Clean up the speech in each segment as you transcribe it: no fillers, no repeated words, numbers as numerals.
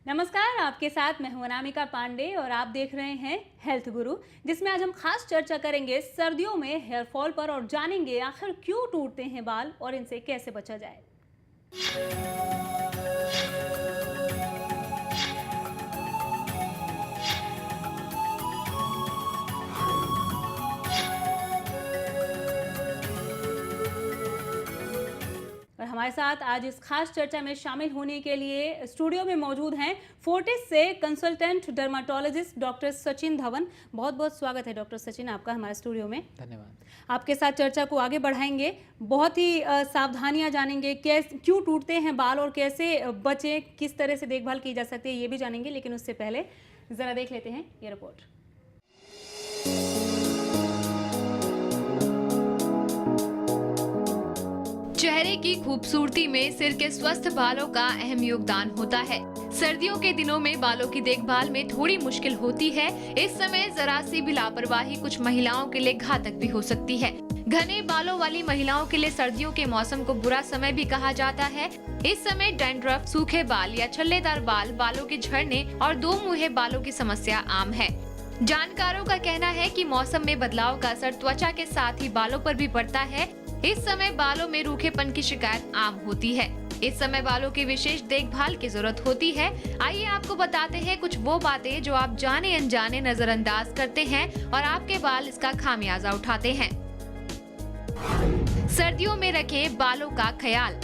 नमस्कार, आपके साथ मैं हूं अनामिका पांडे और आप देख रहे हैं हेल्थ गुरु, जिसमें आज हम खास चर्चा करेंगे सर्दियों में हेयर फॉल पर और जानेंगे आखिर क्यों टूटते हैं बाल और इनसे कैसे बचा जाए। और हमारे साथ आज इस खास चर्चा में शामिल होने के लिए स्टूडियो में मौजूद हैं फोर्टिस से consultant dermatologist doctor Sachin Dhawan. बहुत बहुत स्वागत है डॉक्टर सचिन आपका हमारे स्टूडियो में। धन्यवाद। आपके साथ चर्चा को आगे बढ़ाएंगे, बहुत ही सावधानियां जानेंगे, क्यों टूटते हैं बाल और कैसे बचें, किस तरह से देखभाल की जा सकती है ये भी जानेंगे। लेकिन उससे पहले जरा देख लेते हैं ये रिपोर्ट। चेहरे की खूबसूरती में सिर के स्वस्थ बालों का अहम योगदान होता है। सर्दियों के दिनों में बालों की देखभाल में थोड़ी मुश्किल होती है। इस समय जरा सी भी लापरवाही कुछ महिलाओं के लिए घातक भी हो सकती है। घने बालों वाली महिलाओं के लिए सर्दियों के मौसम को बुरा समय भी कहा जाता है। इस समय डैंड्रफ, सूखे बाल या छल्लेदार बाल, बालों के झड़ने और दो मुंहे बालों की समस्या आम है। जानकारों का कहना है कि मौसम में बदलाव का असर त्वचा के साथ ही बालों पर भी पड़ता है। इस समय बालों में रूखेपन की शिकायत आम होती है। इस समय बालों की विशेष देखभाल की जरूरत होती है। आइए आपको बताते हैं कुछ वो बातें जो आप जाने अनजाने नजरअंदाज करते हैं और आपके बाल इसका खामियाजा उठाते हैं। सर्दियों में रखें बालों का ख्याल।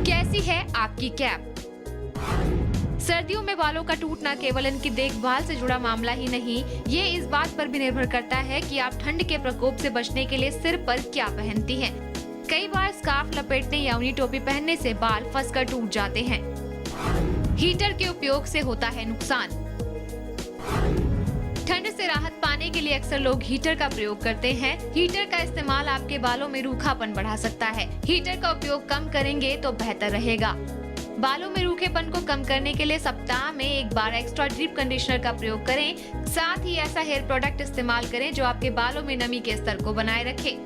कैसी है आपकी कैप? सर्दियों में बालों का टूटना केवल इनकी देखभाल से जुड़ा मामला ही नहीं, ये इस बात पर भी निर्भर करता है कि आप ठंड के प्रकोप से बचने के लिए सिर पर क्या पहनती हैं। कई बार स्कार्फ लपेटने या ऊनी टोपी पहनने से बाल फंसकर टूट जाते हैं। हीटर के उपयोग से होता है नुकसान। ठंड से राहत पाने के लिए अक्सर लोग हीटर का प्रयोग करते हैं। हीटर का इस्तेमाल आपके बालों में रूखापन बढ़ा सकता है। हीटर का उपयोग कम करेंगे तो बेहतर रहेगा। बालों में रूखेपन को कम करने के लिए सप्ताह में एक बार एक्स्ट्रा डीप कंडीशनर का प्रयोग करें। साथ ही ऐसा हेयर प्रोडक्ट इस्तेमाल करें जो आपके बालों में नमी के स्तर को बनाए रखे।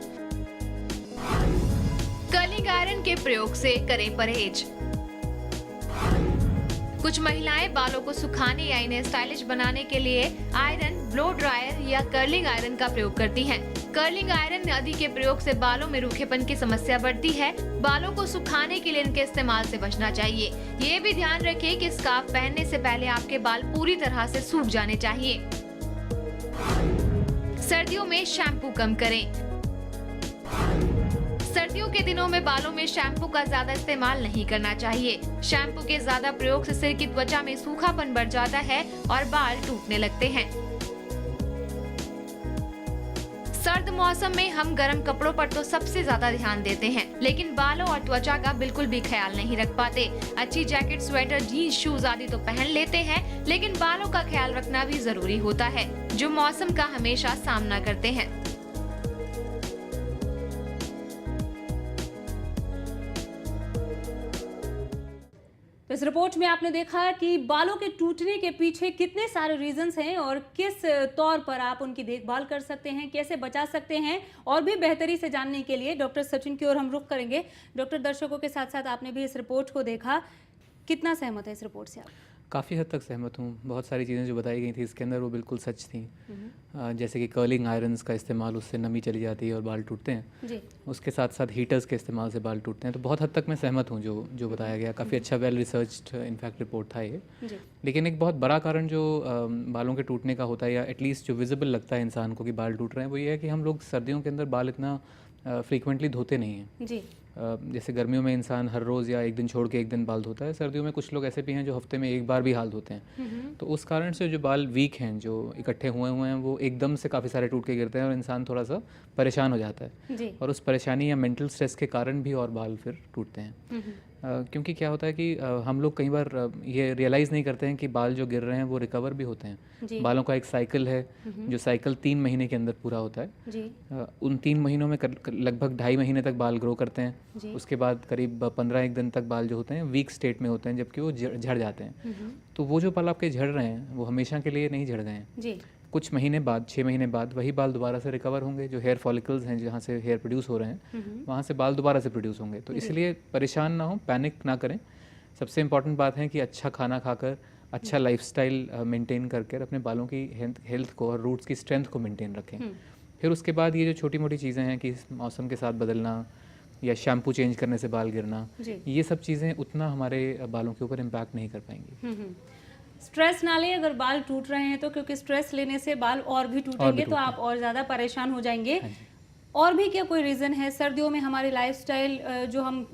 कर्लिंग आयरन के प्रयोग से करें परहेज। कुछ महिलाएं बालों को सुखाने या इन्हें स्टाइलिश बनाने के लिए आयरन, ब्लो ड्रायर या कर्लिंग आयरन का प्रयोग करती हैं। कर्लिंग आयरन आदि के प्रयोग से बालों में रूखेपन की समस्या बढ़ती है। बालों को सुखाने के लिए इनके इस्तेमाल से बचना चाहिए। ये भी ध्यान रखें कि स्कार्फ पहनने से पहले आपके बाल पूरी तरह से सूख जाने चाहिए। सर्दियों में शैम्पू कम करें। सर्दियों के दिनों में बालों में शैम्पू का ज्यादा इस्तेमाल नहीं करना चाहिए। शैम्पू के ज्यादा प्रयोग से सिर की त्वचा में सूखापन बढ़ जाता है और बाल टूटने लगते हैं। सर्द मौसम में हम गर्म कपड़ों पर तो सबसे ज्यादा ध्यान देते हैं, लेकिन बालों और त्वचा का बिल्कुल भी ख्याल नहीं रख पाते। अच्छी जैकेट, स्वेटर, जीन्स, शूज आदि तो पहन लेते हैं, लेकिन बालों का ख्याल रखना भी जरूरी होता है, जो मौसम का हमेशा सामना करते हैं। तो इस रिपोर्ट में आपने देखा कि बालों के टूटने के पीछे कितने सारे रीजंस हैं और किस तौर पर आप उनकी देखभाल कर सकते हैं, कैसे बचा सकते हैं। और भी बेहतरी से जानने के लिए डॉक्टर सचिन की ओर हम रुख करेंगे। डॉक्टर, दर्शकों के साथ साथ आपने भी इस रिपोर्ट को देखा, कितना सहमत है इस रिपोर्ट से आप? काफ़ी हद तक सहमत हूँ। बहुत सारी चीज़ें जो बताई गई थी इसके अंदर वो बिल्कुल सच थी। जैसे कि कर्लिंग आयरन्स का इस्तेमाल, उससे नमी चली जाती है और बाल टूटते हैं जी। उसके साथ साथ हीटर्स के इस्तेमाल से बाल टूटते हैं। तो बहुत हद तक मैं सहमत हूँ जो बताया गया। काफ़ी अच्छा वेल रिसर्च्ड इनफैक्ट रिपोर्ट था ये जी। लेकिन एक बहुत बड़ा कारण जो बालों के टूटने का होता है, या एटलीस्ट जो विजिबल लगता है इंसान को कि बाल टूट रहे हैं, वो ये है कि हम लोग सर्दियों के अंदर बाल इतना फ्रीक्वेंटली धोते नहीं हैं जी। जैसे गर्मियों में इंसान हर रोज़ या एक दिन छोड़ के एक दिन बाल धोता है, सर्दियों में कुछ लोग ऐसे भी हैं जो हफ्ते में एक बार भी हाल धोते हैं। तो उस कारण से जो बाल वीक हैं, जो इकट्ठे हुए हैं, वो एकदम से काफ़ी सारे टूट के गिरते हैं और इंसान थोड़ा सा परेशान हो जाता है जी। और उस परेशानी या मेंटल स्ट्रेस के कारण भी और बाल फिर टूटते हैं। क्योंकि क्या होता है कि हम लोग कई बार ये रियलाइज़ नहीं करते हैं कि बाल जो गिर रहे हैं वो रिकवर भी होते हैं। बालों का एक साइकिल है जो साइकिल 3 महीने के अंदर पूरा होता है जी। उन 3 महीनों में लगभग 2.5 महीने तक बाल ग्रो करते हैं। उसके बाद करीब 15 दिन तक बाल जो होते हैं वीक स्टेट में होते हैं, जबकि वो झड़ जाते हैं। तो वो जो बाल आपके झड़ रहे हैं वो हमेशा के लिए नहीं झड़ गए हैं। कुछ महीने बाद, 6 महीने बाद वही बाल दोबारा से रिकवर होंगे। जो हेयर फॉलिकल्स हैं जहाँ से हेयर प्रोड्यूस हो रहे हैं वहाँ से बाल दोबारा से प्रोड्यूस होंगे। तो इसलिए परेशान ना हो, पैनिक ना करें। सबसे इम्पॉर्टेंट बात है कि अच्छा खाना खाकर, अच्छा लाइफस्टाइल मेंटेन करके अपने बालों की हेल्थ को और रूट्स की स्ट्रेंथ को मेंटेन रखें। फिर उसके बाद ये जो छोटी मोटी चीज़ें हैं कि मौसम के साथ बदलना या शैम्पू चेंज करने से बाल गिरना, ये सब चीज़ें उतना हमारे बालों के ऊपर इम्पैक्ट नहीं कर पाएंगी। स्ट्रेस ना लें अगर बाल टूट रहे हैं तो, क्योंकि स्ट्रेस लेने से बाल और भी टूटेंगे तो आप और ज़्यादा परेशान हो जाएंगे। और भी क्या कोई रीज़न है? सर्दियों में हमारे लाइफस्टाइल जो हम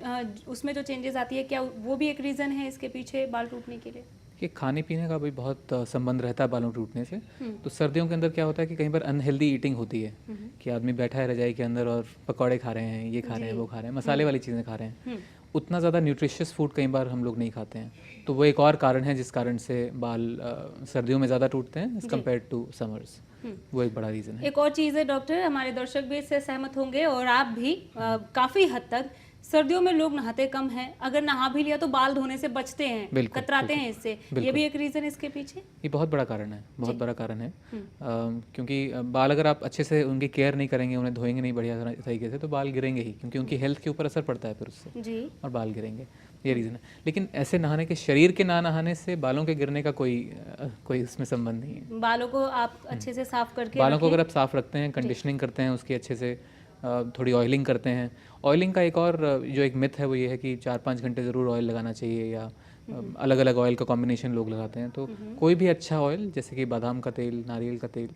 उसमें जो चेंजेस आती है, क्या वो भी एक रीज़न है इसके पीछे बाल टूटने के लिए? कि खाने पीने का भी बहुत संबंध रहता है बालों टूटने से। तो सर्दियों के अंदर क्या होता है कि कई बार अनहेल्दी ईटिंग होती है कि आदमी बैठा है रजाई के अंदर और पकौड़े खा रहे हैं, ये खा रहे हैं, वो खा रहे हैं, मसाले वाली चीज़ें खा रहे हैं। उतना ज़्यादा न्यूट्रिशियस फूड कई बार हम लोग नहीं खाते हैं, तो वो एक और कारण है जिस कारण से बाल सर्दियों में ज़्यादा टूटते हैं एज़ कम्पेयर टू समर्स। वो एक बड़ा रीज़न है। एक और चीज़ है डॉक्टर, हमारे दर्शक भी इससे सहमत होंगे और आप भी काफ़ी हद तक, सर्दियों में लोग नहाते कम हैं, अगर नहा भी लिया तो बाल धोने से बचते हैं, कतराते हैं इससे। ये भी एक रीज़न इसके पीछे? ये बहुत बड़ा कारण है, बहुत बड़ा कारण है। क्योंकि बाल अगर आप अच्छे से उनकी केयर नहीं करेंगे, उन्हें धोएंगे नहीं बढ़िया तरीके से, तो बाल गिरेंगे ही, क्योंकि उनकी हेल्थ के ऊपर असर पड़ता है फिर उससे जी, और बाल गिरेंगे। ये रीज़न है। लेकिन ऐसे नहाने के, शरीर के ना नहाने से बालों के गिरने का कोई इसमें संबंध नहीं है। बालों को आप अच्छे से साफ करके बालों को अगर आप साफ़ रखते हैं, कंडीशनिंग करते हैं उसकी अच्छे से, थोड़ी ऑयलिंग करते हैं। ऑयलिंग का एक और जो एक मिथ है वो ये है कि 4-5 घंटे ज़रूर ऑयल लगाना चाहिए, या अलग अलग ऑयल का कॉम्बिनेशन लोग लगाते हैं। तो कोई भी अच्छा ऑयल, जैसे कि बादाम का तेल, नारियल का तेल,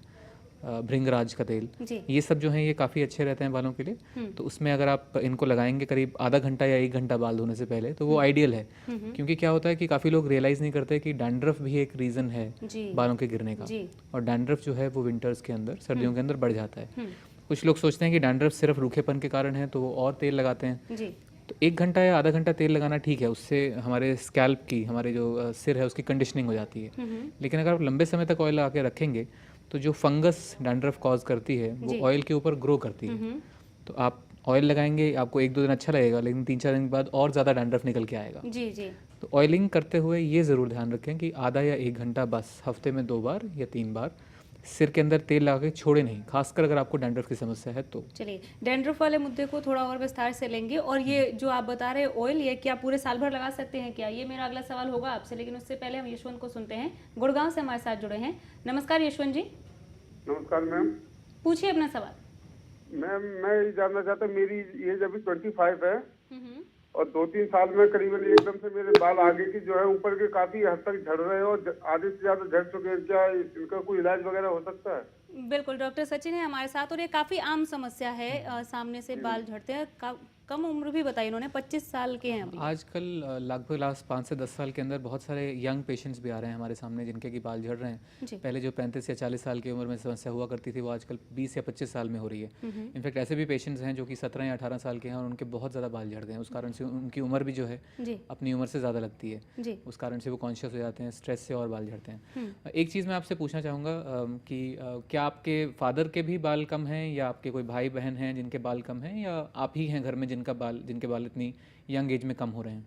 भृंगराज का तेल, ये सब जो हैं ये काफ़ी अच्छे रहते हैं बालों के लिए। तो उसमें अगर आप इनको लगाएंगे करीब आधा घंटा या 1 घंटा बाल धोने से पहले, तो वो आइडियल है। क्योंकि क्या होता है कि काफ़ी लोग रियलाइज़ नहीं करते कि डैंड्रफ भी एक रीज़न है बालों के गिरने का। और डैंड्रफ जो है वो विंटर्स के अंदर, सर्दियों के अंदर बढ़ जाता है। कुछ लोग सोचते हैं कि डैंड्रफ सिर्फ रूखेपन के कारण है, तो वो और तेल लगाते हैं। तो 1 घंटा या आधा घंटा तेल लगाना ठीक है, उससे हमारे स्कैल्प की, हमारे जो सिर है उसकी कंडीशनिंग हो जाती है। लेकिन अगर आप लंबे समय तक ऑयल लगा के रखेंगे तो जो फंगस डैंड्रफ कॉज करती है वो ऑयल के ऊपर ग्रो करती है। तो आप ऑयल लगाएंगे, आपको 1-2 दिन अच्छा लगेगा, लेकिन 3-4 दिन के बाद और ज़्यादा डैंड्रफ निकल के आएगा। तो ऑयलिंग करते हुए ये ज़रूर ध्यान रखें कि आधा या 1 घंटा बस, हफ्ते में 2 बार या 3 बार सिर के अंदर तेल लगा के छोड़े नहीं, खासकर अगर आपको डैंड्रफ की समस्या है तो। चलिए, डैंड्रफ वाले मुद्दे को थोड़ा और विस्तार से लेंगे। और ये जो आप बता रहे ऑयल, ये क्या पूरे साल भर लगा सकते हैं क्या? ये मेरा अगला सवाल होगा आपसे, लेकिन उससे पहले हम यशवंत को सुनते हैं, गुड़गांव से हमारे साथ जुड़े हैं। नमस्कार यशवंत जी। नमस्कार मैम। पूछिए अपना सवाल। मैम मैं ये जानना चाहता हूँ, मेरी एज अभी 25 है और 2-3 साल में करीबन एकदम से मेरे बाल आगे की जो है ऊपर के काफी हद तक झड़ रहे हैं और आधे से ज्यादा झड़ चुके हैं। क्या इनका कोई इलाज वगैरह हो सकता है? बिल्कुल, डॉक्टर सचिन है हमारे साथ और ये काफ़ी आम समस्या है। सामने से बाल झड़ते हैं। कम उम्र भी बताई इन्होंने, 25 साल के हैं अभी। आजकल लगभग लास्ट 5 से 10 साल के अंदर बहुत सारे यंग पेशेंट्स भी आ रहे हैं हमारे सामने जिनके कि बाल झड़ रहे हैं। पहले जो 35 या 40 साल की उम्र में समस्या हुआ करती थी वो आजकल 20 या 25 साल में हो रही है। इनफैक्ट ऐसे भी पेशेंट्स हैं जो कि 17 या 18 साल के हैं और उनके बहुत ज़्यादा बाल झड़ गए हैं। उस कारण से उनकी उम्र भी जो है अपनी उम्र से ज़्यादा लगती है, उस कारण से वो कॉन्शियस हो जाते हैं, स्ट्रेस से और बाल झड़ते हैं। एक चीज़ मैं आपसे पूछना चाहूँगा कि क्या आपके फादर के भी बाल कम हैं, या आपके कोई भाई बहन हैं जिनके बाल कम हैं, या आप ही हैं घर में जिनके बाल इतनी यंग एज में कम हो रहे हैं?